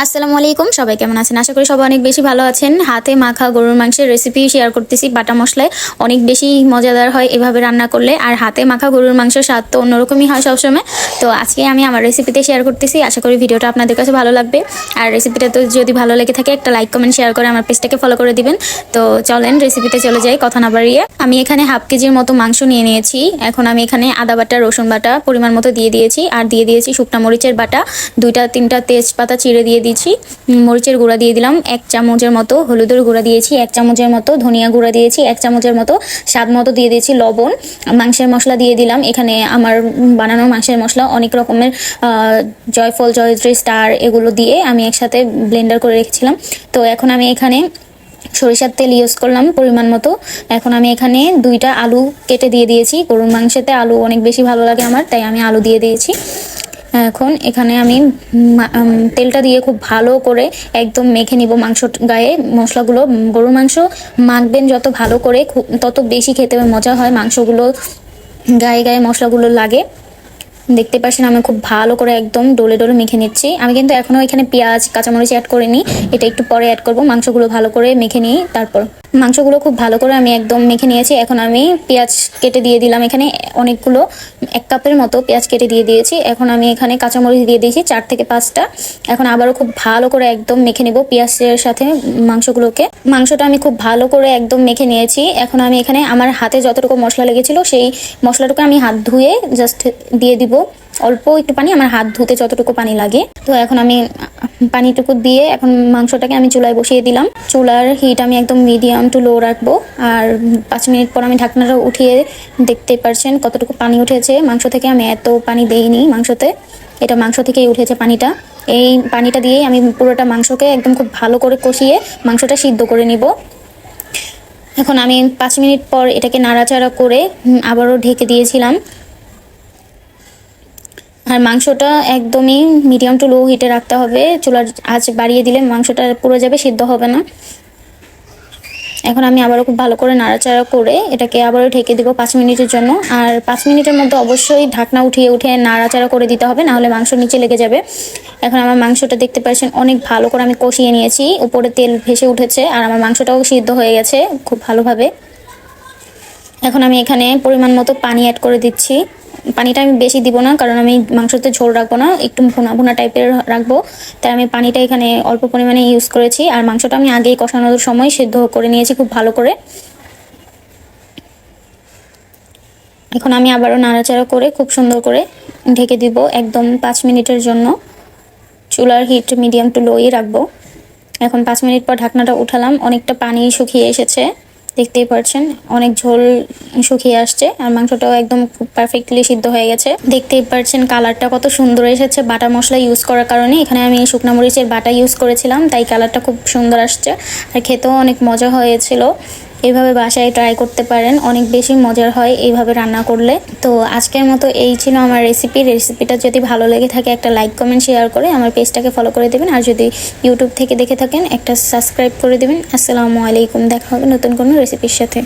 আসসালামু আলাইকুম, সবাই কেমন আছেন? আশা করি সবাই অনেক বেশি ভালো আছেন। হাতে মাখা গরুর মাংসের রেসিপি শেয়ার করতেছি। বাটা মশলায় অনেক বেশি মজাদার হয় এভাবে রান্না করলে। আর হাতে মাখা গরুর মাংসের স্বাদ তো অন্যরকমই হয় সবসময়। তো আজকে আমি আমার রেসিপিতে শেয়ার করতেছি। আশা করি ভিডিওটা আপনাদের কাছে ভালো লাগবে। আর রেসিপিটা তো যদি ভালো লেগে থাকে একটা লাইক কমেন্ট শেয়ার করে আমার পেজটাকে ফলো করে দিবেন। তো চলেন রেসিপিতে চলে যাই কথা না বাড়িয়ে। আমি এখানে হাফ কেজির মতো মাংস নিয়ে নিয়েছি। এখন আমি এখানে আদা বাটা, রসুন বাটা পরিমাণ মতো দিয়ে দিয়েছি। আর দিয়ে দিয়েছি শুকনা মরিচের বাটা, 2-3টা তেজপাতা চিড়ে দিয়ে দিয়েছি। মরিচের গুঁড়া দিয়ে দিলাম 1 চামচের মতো, হলুদের গুঁড়া দিয়েছি 1 চামচের মতো, ধনিয়া গুঁড়া দিয়েছি 1 চামচের মতো, স্বাদ মতো দিয়ে দিয়েছি লবণ। মাংসের মশলা দিয়ে দিলাম। এখানে আমার বানানো মাংসের মশলা অনেক রকমের, জয়ফল, জয়ত্রী, স্টার এগুলো দিয়ে আমি একসাথে ব্লেন্ডার করে রেখেছিলাম। তো এখন আমি এখানে সরিষার তেল ইউজ করলাম পরিমাণ মতো। এখন আমি এখানে 2টা আলু কেটে দিয়ে দিয়েছি। গরুর মাংসেতে আলু অনেক বেশি ভালো লাগে আমার, তাই আমি আলু দিয়ে দিয়েছি। এখন এখানে আমি তেলটা দিয়ে খুব ভালো করে একদম মেখে নিব মাংস গায়ে মশলাগুলো। গরুর মাংস মাখবেন যত ভালো করে তত বেশি খেতে মজা হয়। মাংসগুলো গায়ে গায়ে মশলাগুলো লাগে। দেখতে পাচ্ছেন আমি খুব ভালো করে একদম ডলে ডলে মেখে নিচ্ছি। আমি কিন্তু এখনো এখানে পেঁয়াজ কাঁচামরিচ অ্যাড করিনি, এটা একটু পরে অ্যাড করব। মাংসগুলো ভালো করে মেখে নিই, তারপর মাংসগুলো খুব ভালো করে আমি একদম মেখে নিয়েছি। এখন আমি পেঁয়াজ কেটে দিয়ে দিলাম। এখানে অনেকগুলো 1 কাপের মতো পেঁয়াজ কেটে দিয়ে দিয়েছি। এখন আমি এখানে কাঁচামরিচ দিয়ে দিয়েছি 4 থেকে 5টা। এখন আবারও খুব ভালো করে একদম মেখে নেব পেঁয়াজের সাথে মাংসগুলোকে। মাংসটা আমি খুব ভালো করে একদম মেখে নিয়েছি। এখন আমি এখানে আমার হাতে যতটুকু মশলা লেগেছিল সেই মশলাটুকু আমি হাত ধুয়ে জাস্ট দিয়ে দিব অল্প একটু পানি, আমার হাত ধুতে যতটুকু পানি লাগে। তো এখন আমি পানিটুকু দিয়ে এখন মাংসটাকে আমি চুলায় বসিয়ে দিলাম। চুলার হিট আমি একদম মিডিয়াম টু লো রাখবো। আর 5 মিনিট পর আমি ঢাকনাটা উঠিয়ে দেখতে পারছেন কতটুকু পানি উঠেছে মাংস থেকে। আমি এত পানি দেইনি মাংসতে, এটা মাংস থেকেই উঠেছে পানিটা। এই পানিটা দিয়েই আমি পুরোটা মাংসকে একদম খুব ভালো করে কষিয়ে মাংসটা সিদ্ধ করে নিব। এখন আমি 5 মিনিট পর এটাকে নাড়াচাড়া করে আবারও ঢেকে দিয়েছিলাম। আর মাংসটা একদমই মিডিয়াম টু লো হিটে রাখতে হবে। চুলার আঁচ বাড়িয়ে দিলে মাংসটা পুড়ে যাবে, সিদ্ধ হবে না। এখন আমি আবারও খুব ভালো করে নাড়াচাড়া করে এটাকে আবারও ঢেকে দেবো 5 মিনিটের জন্য। আর 5 মিনিটের মধ্যে অবশ্যই ঢাকনা উঠিয়ে নাড়াচাড়া করে দিতে হবে, নাহলে মাংস নিচে লেগে যাবে। এখন আমার মাংসটা দেখতে পাচ্ছেন অনেক ভালো করে আমি কষিয়ে নিয়েছি, উপরে তেল ভেসে উঠেছে আর আমার মাংসটাও সিদ্ধ হয়ে গেছে খুব ভালোভাবে। এখন আমি এখানে পরিমাণ মতো পানি অ্যাড করে দিচ্ছি। পানিটা আমি বেশি দিব না, কারণ আমি মাংসতে ঝোল রাখবো না, একটু ভুনা ভুনা টাইপের রাখবো। তাই আমি পানিটা এখানে অল্প পরিমাণে ইউজ করেছি। আর মাংসটা আমি আগেই কষানোর সময় সিদ্ধ করে নিয়েছি খুব ভালো করে। এখন আমি আবারও নাড়াচাড়া করে খুব সুন্দর করে ঢেকে দিব একদম 5 মিনিটের জন্য। চুলার হিট মিডিয়াম টু লোই রাখবো। এখন 5 মিনিট পর ঢাকনাটা উঠালাম। অনেকটা পানি শুকিয়ে এসেছে, দেখতেই পাচ্ছেন অনেক ঝোল শুকিয়ে আসছে। আর মাংসটাও একদম খুব পারফেক্টলি সিদ্ধ হয়ে গেছে। দেখতেই পাচ্ছেন কালারটা কত সুন্দর এসেছে বাটা মশলা ইউজ করার কারণে। এখানে আমি শুকনা মরিচের বাটা ইউজ করেছিলাম, তাই কালারটা খুব সুন্দর আসছে। আর খেতেও অনেক মজা হয়েছিল। এইভাবে বাসায় ট্রাই করতে পারেন, অনেক বেশি মজার হয় এইভাবে রান্না করলে। তো আজকের মতো এই ছিল আমার রেসিপিটা যদি ভালো লেগে থাকে একটা লাইক কমেন্ট শেয়ার করে আমার পেজটাকে ফলো করে দেবেন। আর যদি ইউটিউব থেকে দেখে থাকেন একটা সাবস্ক্রাইব করে দেবেন। আসসালামু আলাইকুম, দেখা হবে নতুন কোনো রেসিপির সাথে।